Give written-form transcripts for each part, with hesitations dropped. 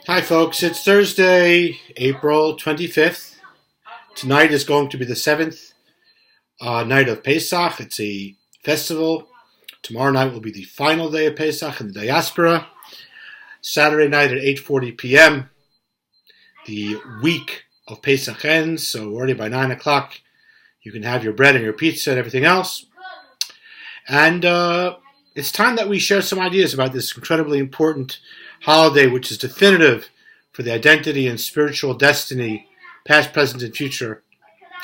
Hi, folks. It's Thursday, April 25th. Tonight is going to be the seventh night of Pesach. It's a festival. Tomorrow night will be the final day of Pesach in the diaspora. Saturday night at 8:40 p.m. The week of Pesach ends, so already by 9 o'clock you can have your bread and your pizza and everything else. And it's time that we share some ideas about this incredibly important holiday, which is definitive for the identity and spiritual destiny, past, present, and future,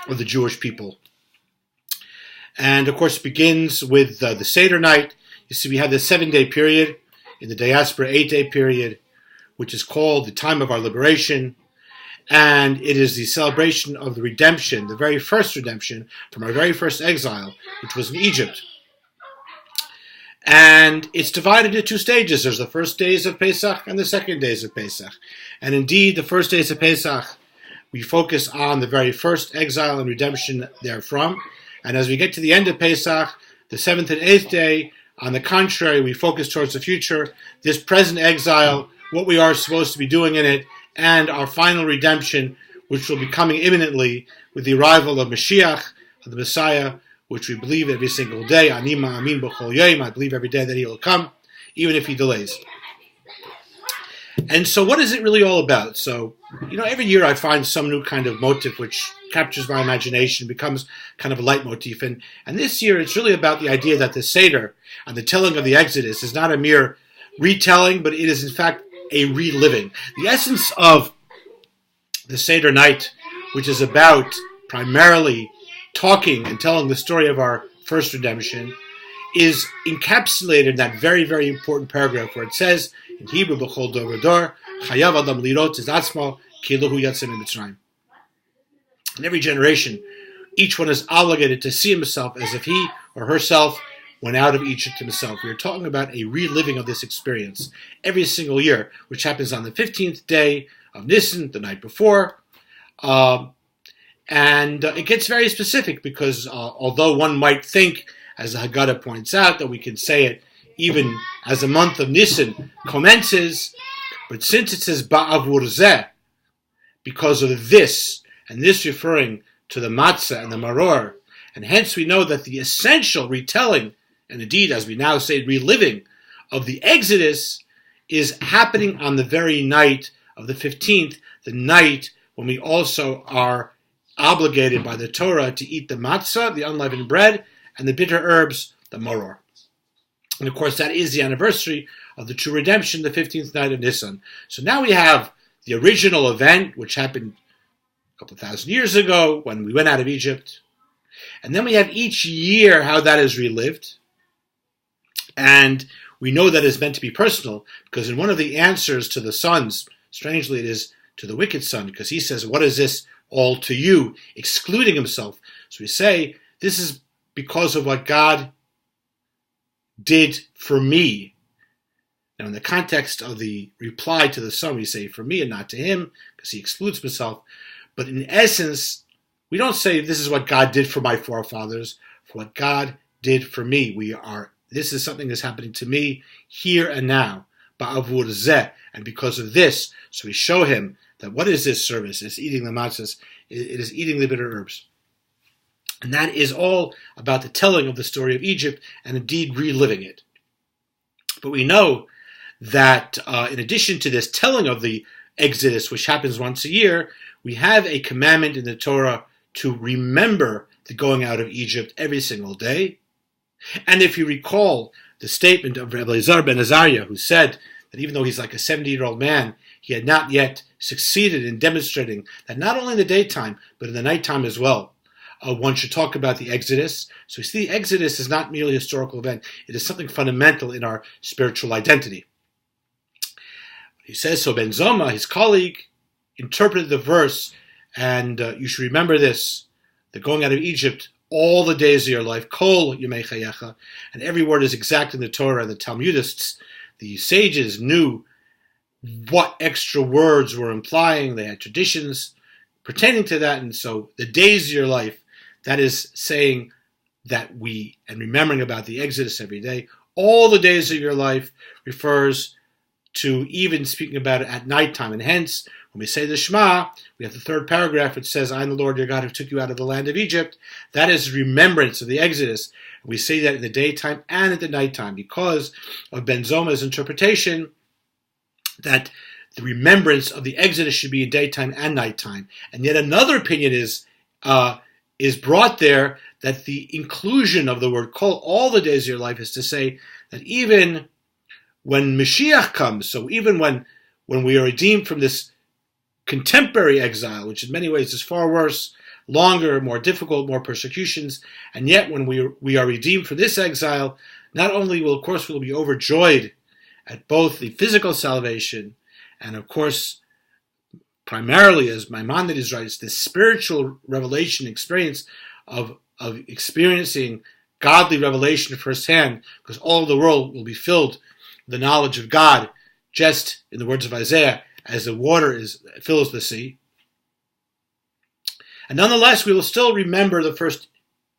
of the Jewish people. And of course, it begins with the Seder night. You see, we have the 7-day period in the diaspora, 8-day period, which is called the time of our liberation. And it is the celebration of the redemption, the very first redemption from our very first exile, which was in Egypt. And it's divided into 2 stages. There's the first days of Pesach and the second days of Pesach. And indeed, the first days of Pesach, we focus on the very first exile and redemption therefrom. And as we get to the end of Pesach, the 7th and 8th day, on the contrary, we focus towards the future, this present exile, what we are supposed to be doing in it, and our final redemption, which will be coming imminently with the arrival of Mashiach, of the Messiah, which we believe every single day. Ani ma'amin b'chol yom. I believe every day that he will come, even if he delays. And so what is it really all about? So, every year I find some new kind of motif which captures my imagination, becomes kind of a leitmotif. And this year it's really about the idea that the Seder and the telling of the Exodus is not a mere retelling, but it is in fact a reliving. The essence of the Seder night, which is about primarily talking and telling the story of our first redemption, is encapsulated in that very, very important paragraph where it says in Hebrew, "B'chol dor v'dor, chayav adam lirot es atzmo kiluhu yatzeh miMitzrayim." In every generation, each one is obligated to see himself as if he or herself went out of Egypt himself. We are talking about a reliving of this experience every single year, which happens on the 15th day of Nisan, the night before. And it gets very specific because although one might think, as the Haggadah points out, that we can say it even as the month of Nisan commences, but since it says Ba'avur zeh, because of this, and this referring to the matzah and the maror, and hence we know that the essential retelling, and indeed, as we now say, reliving, of the Exodus is happening on the very night of the 15th, the night when we also are obligated by the Torah to eat the matzah, the unleavened bread, and the bitter herbs, the maror. And of course, that is the anniversary of the true redemption, the 15th night of Nisan. So now we have the original event, which happened a couple of thousand years ago when we went out of Egypt. And then we have each year how that is relived. And we know that it's meant to be personal, because in one of the answers to the sons, strangely it is to the wicked son, because he says, "What is this all to you?" excluding himself. So we say, this is because of what God did for me. Now, in the context of the reply to the son, we say for me and not to him, because he excludes himself. But in essence, we don't say this is what God did for my forefathers, for what God did for me. This is something that's happening to me here and now. Ba'avur zeh. And because of this, so we show him that what is this service? It's eating the matzahs. It is eating the bitter herbs. And that is all about the telling of the story of Egypt and indeed reliving it. But we know that in addition to this telling of the Exodus, which happens once a year, we have a commandment in the Torah to remember the going out of Egypt every single day. And if you recall the statement of Rabbi Elazar ben Azariah, who said that even though he's like a 70-year-old man, he had not yet succeeded in demonstrating that not only in the daytime, but in the nighttime as well, one should talk about the Exodus. So you see, the Exodus is not merely a historical event. It is something fundamental in our spiritual identity. He says, so Ben Zoma, his colleague, interpreted the verse, and you should remember this, the going out of Egypt, all the days of your life, kol yemei chayecha, and every word is exact in the Torah. The Talmudists, the sages, knew what extra words were implying. They had traditions pertaining to that, and so the days of your life, that is saying that and remembering about the Exodus every day, all the days of your life refers to even speaking about it at nighttime. And hence, when we say the Shema, we have the third paragraph which says, I am the Lord your God who took you out of the land of Egypt. That is remembrance of the Exodus. We say that in the daytime and at the nighttime because of Ben Zoma's interpretation that the remembrance of the Exodus should be in daytime and nighttime. And yet another opinion is brought there that the inclusion of the word kol, all the days of your life, is to say that even when Mashiach comes, so even when we are redeemed from this contemporary exile, which in many ways is far worse, longer, more difficult, more persecutions, and yet when we are redeemed from this exile, not only will, of course, we'll be overjoyed at both the physical salvation and, of course, primarily, as Maimonides writes, the spiritual revelation experience of experiencing godly revelation firsthand, because all the world will be filled with the knowledge of God, just in the words of Isaiah, as the water fills the sea. And nonetheless, we will still remember the first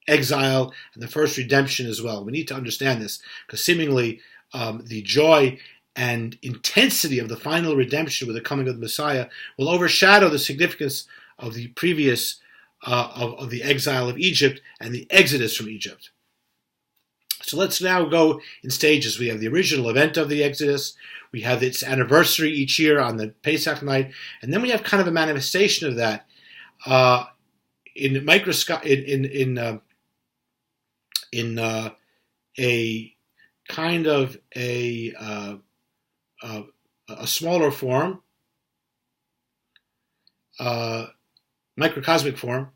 exile and the first redemption as well. We need to understand this, because seemingly the joy and intensity of the final redemption with the coming of the Messiah will overshadow the significance of the previous, of the exile of Egypt and the exodus from Egypt. So let's now go in stages. We have the original event of the Exodus. We have its anniversary each year on the Pesach night, and then we have kind of a manifestation of that in a kind of a smaller form, microcosmic form,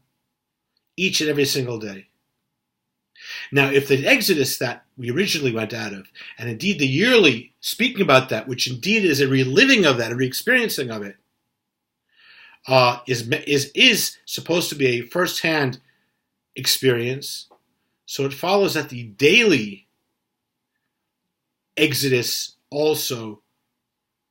each and every single day. Now, if the Exodus that we originally went out of, and indeed the yearly speaking about that, which indeed is a reliving of that, a re-experiencing of it, is supposed to be a first-hand experience, so it follows that the daily Exodus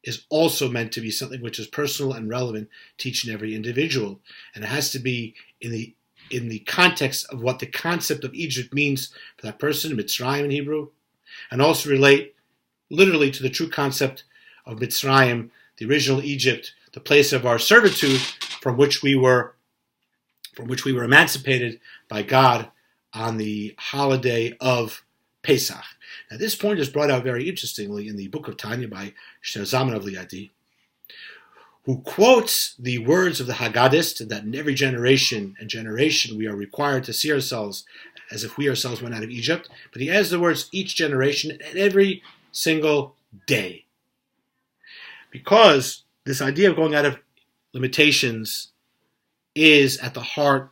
is also meant to be something which is personal and relevant to each and every individual, and it has to be in the context of what the concept of Egypt means for that person, Mitzrayim in Hebrew, and also relate literally to the true concept of Mitzrayim, the original Egypt, the place of our servitude from which we were emancipated by God on the holiday of Pesach. Now, this point is brought out very interestingly in the book of Tanya by Shneur Zalman of Liadi, who quotes the words of the Haggadist that in every generation and generation we are required to see ourselves as if we ourselves went out of Egypt. But he adds the words each generation and every single day. Because this idea of going out of limitations is at the heart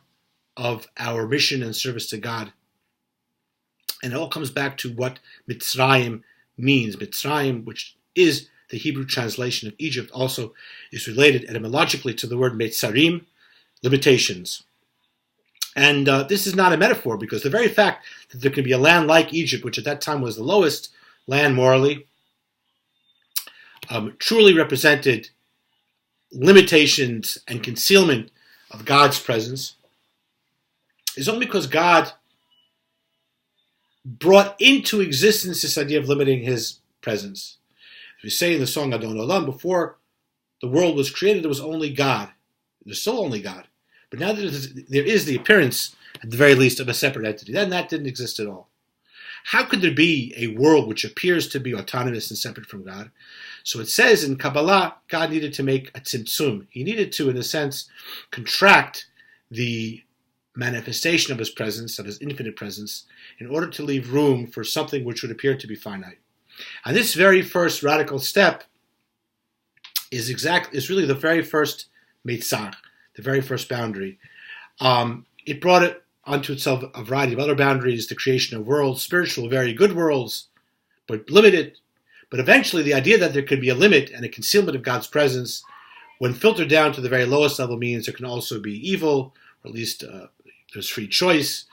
of our mission and service to God. And it all comes back to what Mitzrayim means. Mitzrayim, which is the Hebrew translation of Egypt, also is related etymologically to the word Metzarim, limitations. And this is not a metaphor, because the very fact that there can be a land like Egypt, which at that time was the lowest land morally, truly represented limitations and concealment of God's presence, is only because God brought into existence this idea of limiting his presence. As we say in the song Adon Olam, before the world was created, there was only God. There's still only God. But now there is the appearance, at the very least, of a separate entity. Then that didn't exist at all. How could there be a world which appears to be autonomous and separate from God? So it says in Kabbalah, God needed to make a tzimtzum. He needed to, in a sense, contract the manifestation of his presence, of his infinite presence, in order to leave room for something which would appear to be finite. And this very first radical step is really the very first mitzvah, the very first boundary. It brought it onto itself a variety of other boundaries, the creation of worlds, spiritual, very good worlds, but limited. But eventually the idea that there could be a limit and a concealment of God's presence, when filtered down to the very lowest level, means there can also be evil, or at least there's free choice.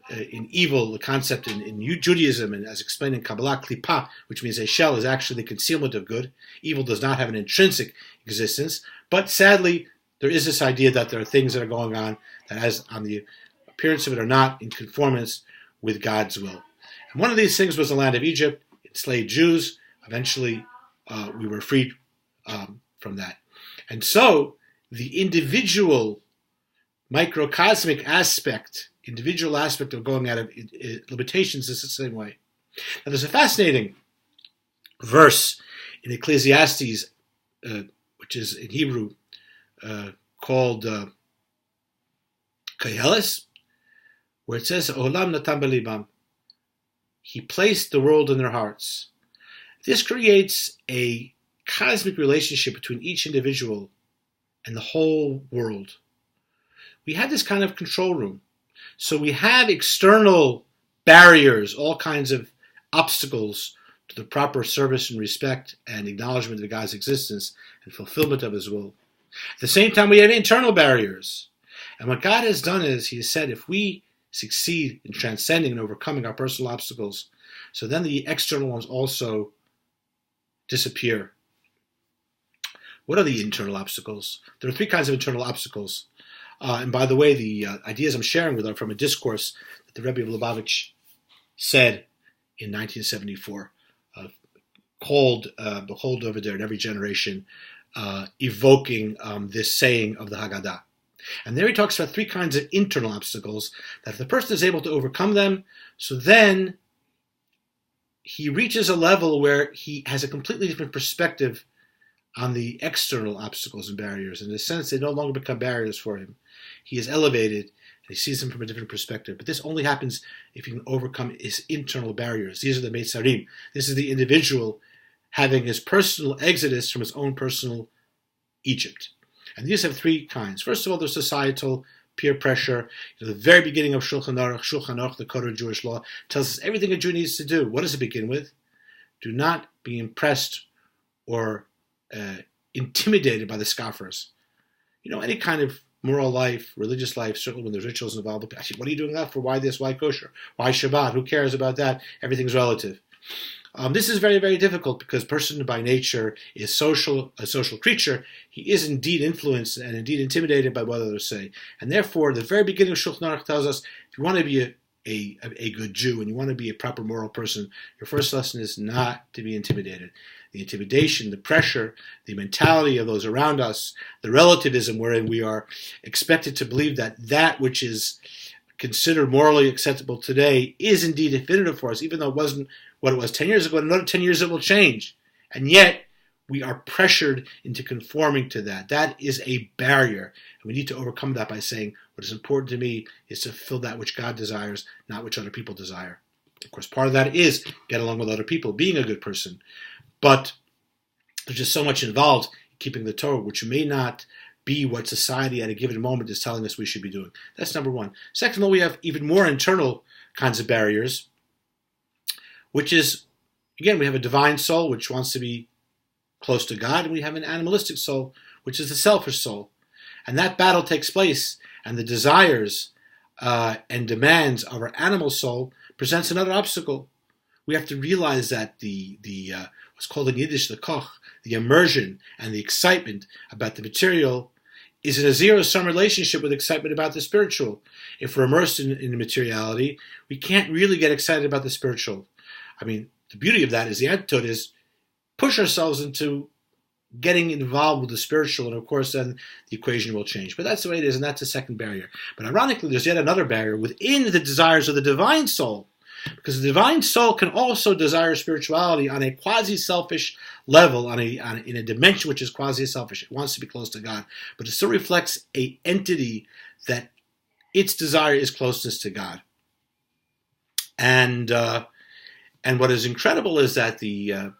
In evil, the concept in Judaism, and as explained in Kabbalah, klipa, which means a shell, is actually the concealment of good. Evil does not have an intrinsic existence, but sadly, there is this idea that there are things that are going on that, as on the appearance of it, are not in conformance with God's will. And one of these things was the land of Egypt, enslaved Jews, eventually we were freed from that. And so the individual microcosmic aspect, individual aspect of going out of limitations is the same way. Now there's a fascinating verse in Ecclesiastes, which is in Hebrew called Koheles, where it says, Olam natan belibam. He placed the world in their hearts. This creates a cosmic relationship between each individual and the whole world. We have this kind of control room. So we have external barriers, all kinds of obstacles to the proper service and respect and acknowledgement of God's existence and fulfillment of His will. At the same time, we have internal barriers. And what God has done is He has said, if we succeed in transcending and overcoming our personal obstacles, so then the external ones also disappear. What are the internal obstacles? There are three kinds of internal obstacles. And by the way, the ideas I'm sharing with are from a discourse that the Rebbe of Lubavitch said in 1974, called Behold Over There in Every Generation, evoking this saying of the Haggadah. And there he talks about three kinds of internal obstacles, that if the person is able to overcome them, so then he reaches a level where he has a completely different perspective on the external obstacles and barriers. In a sense, they no longer become barriers for him. He is elevated, and he sees them from a different perspective. But this only happens if he can overcome his internal barriers. These are the Meitzarim. This is the individual having his personal exodus from his own personal Egypt. And these have three kinds. First of all, there's societal peer pressure. The very beginning of Shulchan Aruch, the Code of Jewish Law, tells us everything a Jew needs to do. What does it begin with? Do not be impressed or intimidated by the scoffers. Any kind of moral life, religious life, certainly when there's rituals involved. Actually, what are you doing that for? Why this? Why kosher? Why Shabbat? Who cares about that? Everything's relative. This is very, very difficult because person by nature is a social creature. He is indeed influenced and indeed intimidated by what others say. And therefore, the very beginning of Shulchan Aruch tells us, if you want to be a good Jew and you want to be a proper moral person, your first lesson is not to be intimidated. The intimidation, the pressure, the mentality of those around us, the relativism wherein we are expected to believe that which is considered morally acceptable today is indeed definitive for us, even though it wasn't what it was 10 years ago. In another 10 years it will change. And yet we are pressured into conforming to that. That is a barrier. And we need to overcome that by saying, what is important to me is to fulfill that which God desires, not which other people desire. Of course, part of that is get along with other people, being a good person. But there's just so much involved in keeping the Torah, which may not be what society at a given moment is telling us we should be doing. That's number one. Second of all, we have even more internal kinds of barriers, which is, again, we have a divine soul which wants to be close to God, and we have an animalistic soul, which is the selfish soul. And that battle takes place, and the desires and demands of our animal soul presents another obstacle. We have to realize that the what's called in Yiddish the koch, the immersion and the excitement about the material is in a zero-sum relationship with excitement about the spiritual. If we're immersed in materiality, we can't really get excited about the spiritual. I mean, the beauty of that is the antidote is push ourselves into getting involved with the spiritual, and of course then the equation will change. But that's the way it is, and that's a second barrier. But ironically, there's yet another barrier within the desires of the divine soul, because the divine soul can also desire spirituality on a quasi-selfish level, in a dimension which is quasi-selfish. It wants to be close to God, but it still reflects an entity that its desire is closeness to God. And what is incredible is that the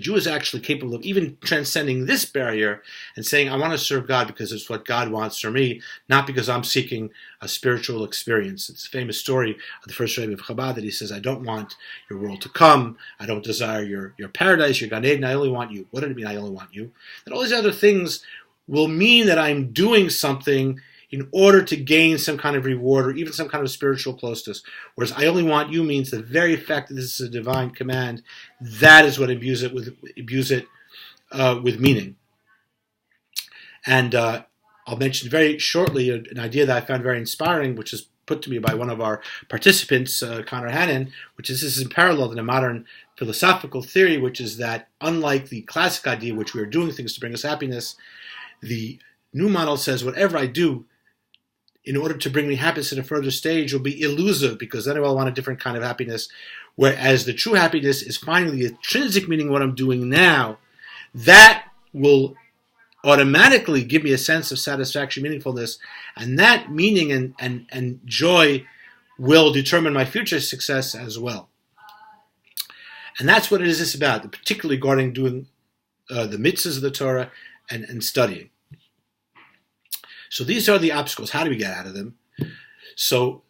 Jew is actually capable of even transcending this barrier and saying, I want to serve God because it's what God wants for me, not because I'm seeking a spiritual experience. It's a famous story of the first Rebbe of Chabad that he says, I don't want your world to come. I don't desire your paradise, your Gan Eden. I only want you. What did it mean, I only want you? That all these other things will mean that I'm doing something in order to gain some kind of reward or even some kind of spiritual closeness. Whereas I only want you means the very fact that this is a divine command, that is what imbues it with meaning. And I'll mention very shortly an idea that I found very inspiring, which is put to me by one of our participants, Connor Hannon, which is this is in parallel to the modern philosophical theory, which is that unlike the classic idea, which we are doing things to bring us happiness, the new model says whatever I do in order to bring me happiness at a further stage will be elusive, because then I will want a different kind of happiness, whereas the true happiness is finding the intrinsic meaning of what I'm doing now. That will automatically give me a sense of satisfaction, meaningfulness, and that meaning and joy will determine my future success as well. And that's what it is about, particularly regarding doing the mitzvahs of the Torah and studying. So these are the obstacles. How do we get out of them? So,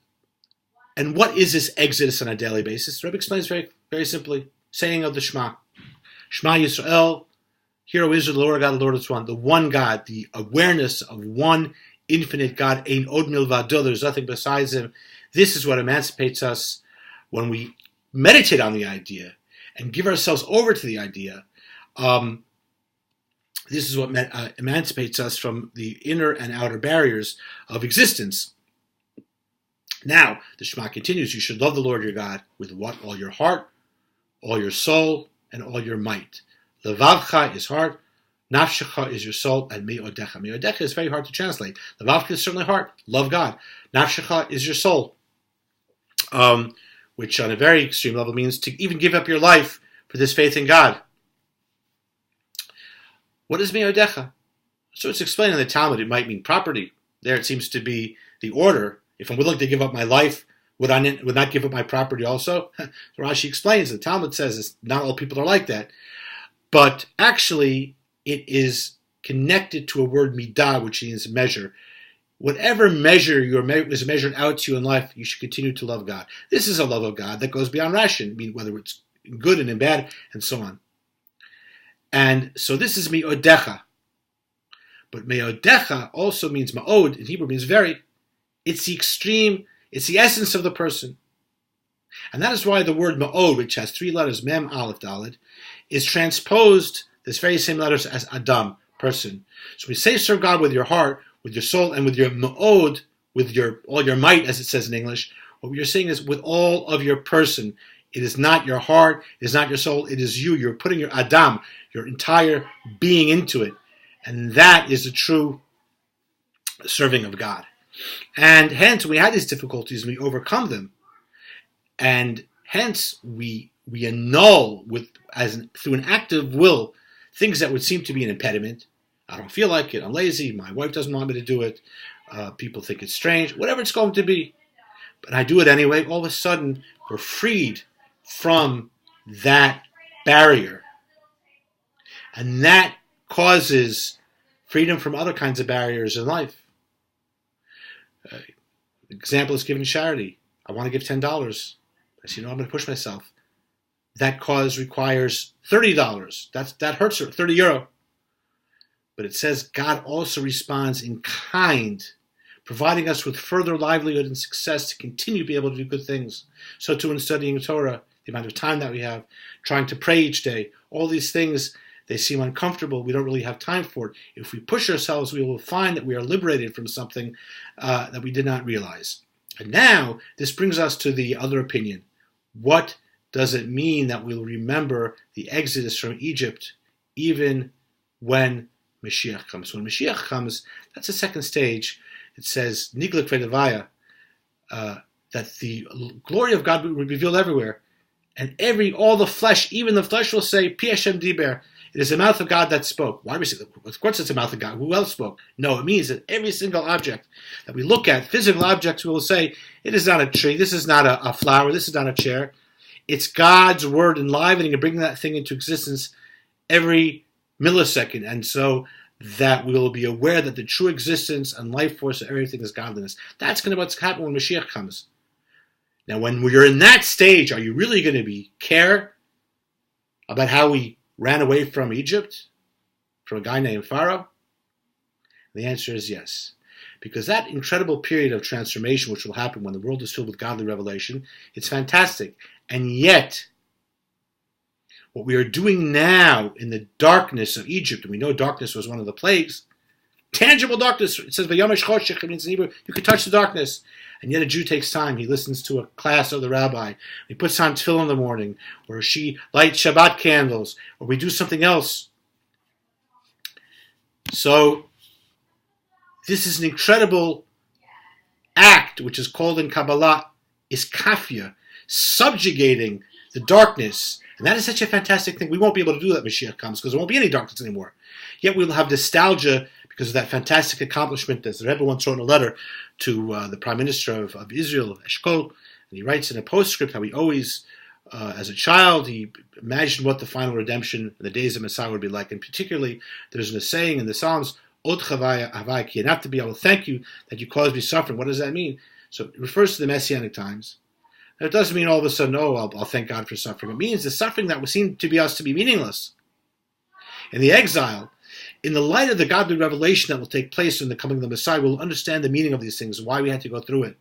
and what is this exodus on a daily basis? The Rebbe explains very, very simply, saying of the Shema. Shema Yisrael, Hear, O Israel, the Lord God, the Lord is one. The one God, the awareness of one infinite God, Ein Od Milvado, there's nothing besides Him. This is what emancipates us when we meditate on the idea and give ourselves over to the idea. This is what emancipates us from the inner and outer barriers of existence. Now, the Shema continues, you should love the Lord your God with what? All your heart, all your soul, and all your might. Levavcha is heart, nafshecha is your soul, and me'odecha. Me'odecha is very hard to translate. Levavcha is certainly heart, love God. Nafshecha is your soul, which on a very extreme level means to even give up your life for this faith in God. What is me'odecha? So it's explained in the Talmud. It might mean property. There it seems to be the order. If I'm willing to give up my life, would I not give up my property also? Rashi explains, the Talmud says not all people are like that. But actually, it is connected to a word midah, which means measure. Whatever measure is measured out to you in life, you should continue to love God. This is a love of God that goes beyond ration, I mean, whether it's good and in bad, and so on. And so this is me'odecha. But me'odecha also means ma'od, in Hebrew means very. It's the extreme, it's the essence of the person. And that is why the word ma'od, which has 3 letters, mem, aleph, daled, is transposed, this very same letters, as Adam, person. So we say serve God with your heart, with your soul, and with your ma'od, with all your might, as it says in English. What you're saying is with all of your person. It is not your heart, it is not your soul, it is you. You're putting your Adam, your entire being into it. And that is the true serving of God. And hence, when we have these difficulties, we overcome them. And hence, we annul through an act of will things that would seem to be an impediment. I don't feel like it. I'm lazy. My wife doesn't want me to do it. People think it's strange. Whatever it's going to be. But I do it anyway. All of a sudden, we're freed from that barrier. And that causes freedom from other kinds of barriers in life. Example is giving charity. I want to give $10. I say, I'm going to push myself. That cause requires $30. That hurts her, 30 euro. But it says God also responds in kind, providing us with further livelihood and success to continue to be able to do good things. So too in studying Torah, the amount of time that we have, trying to pray each day, all these things, they seem uncomfortable. We don't really have time for it. If we push ourselves, we will find that we are liberated from something that we did not realize. And now, this brings us to the other opinion. What does it mean that we'll remember the exodus from Egypt even when Mashiach comes? When Mashiach comes, that's the second stage. It says, Niglik Vedavaya, that the glory of God will be revealed everywhere. And all the flesh, even the flesh will say, Pi Hashem Diber. It is the mouth of God that spoke. Why do we say that? Of course it's the mouth of God. Who else spoke? No, it means that every single object that we look at, physical objects, we will say, it is not a tree, this is not a flower, this is not a chair. It's God's word enlivening and bringing that thing into existence every millisecond. And so that we will be aware that the true existence and life force of everything is godliness. That's going to what's happen when Mashiach comes. Now, when you're in that stage, are you really going to care about how we ran away from Egypt, from a guy named Pharaoh? The answer is yes. Because that incredible period of transformation, which will happen when the world is filled with godly revelation, it's fantastic. And yet, what we are doing now in the darkness of Egypt, and we know darkness was one of the plagues, tangible darkness. It says, "Vayomesh choshech," it means in Hebrew, you can touch the darkness. And yet a Jew takes time. He listens to a class of the rabbi. He puts on tefillin in the morning, or she lights Shabbat candles, or we do something else. So this is an incredible act, which is called in Kabbalah iskafia, subjugating the darkness. And that is such a fantastic thing. We won't be able to do that when Mashiach comes, because there won't be any darkness anymore. Yet we'll have nostalgia because of that fantastic accomplishment, as the Rebbe once wrote in a letter to the Prime Minister of Israel, Eshkol, and he writes in a postscript how he always, as a child, he imagined what the final redemption in the days of Messiah would be like. And particularly, there's a saying in the Psalms, Od chavaya havai ki, enough to be able to thank you that you caused me suffering. What does that mean? So it refers to the Messianic times. Now, it doesn't mean all of a sudden, I'll thank God for suffering. It means the suffering that would seem to be us to be meaningless. In the exile, in the light of the godly revelation that will take place in the coming of the Messiah, we'll understand the meaning of these things, why we had to go through it.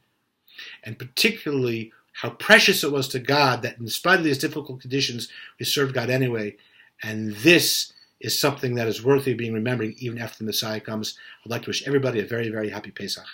And particularly how precious it was to God that in spite of these difficult conditions, we served God anyway. And this is something that is worthy of being remembered even after the Messiah comes. I'd like to wish everybody a very, very happy Pesach.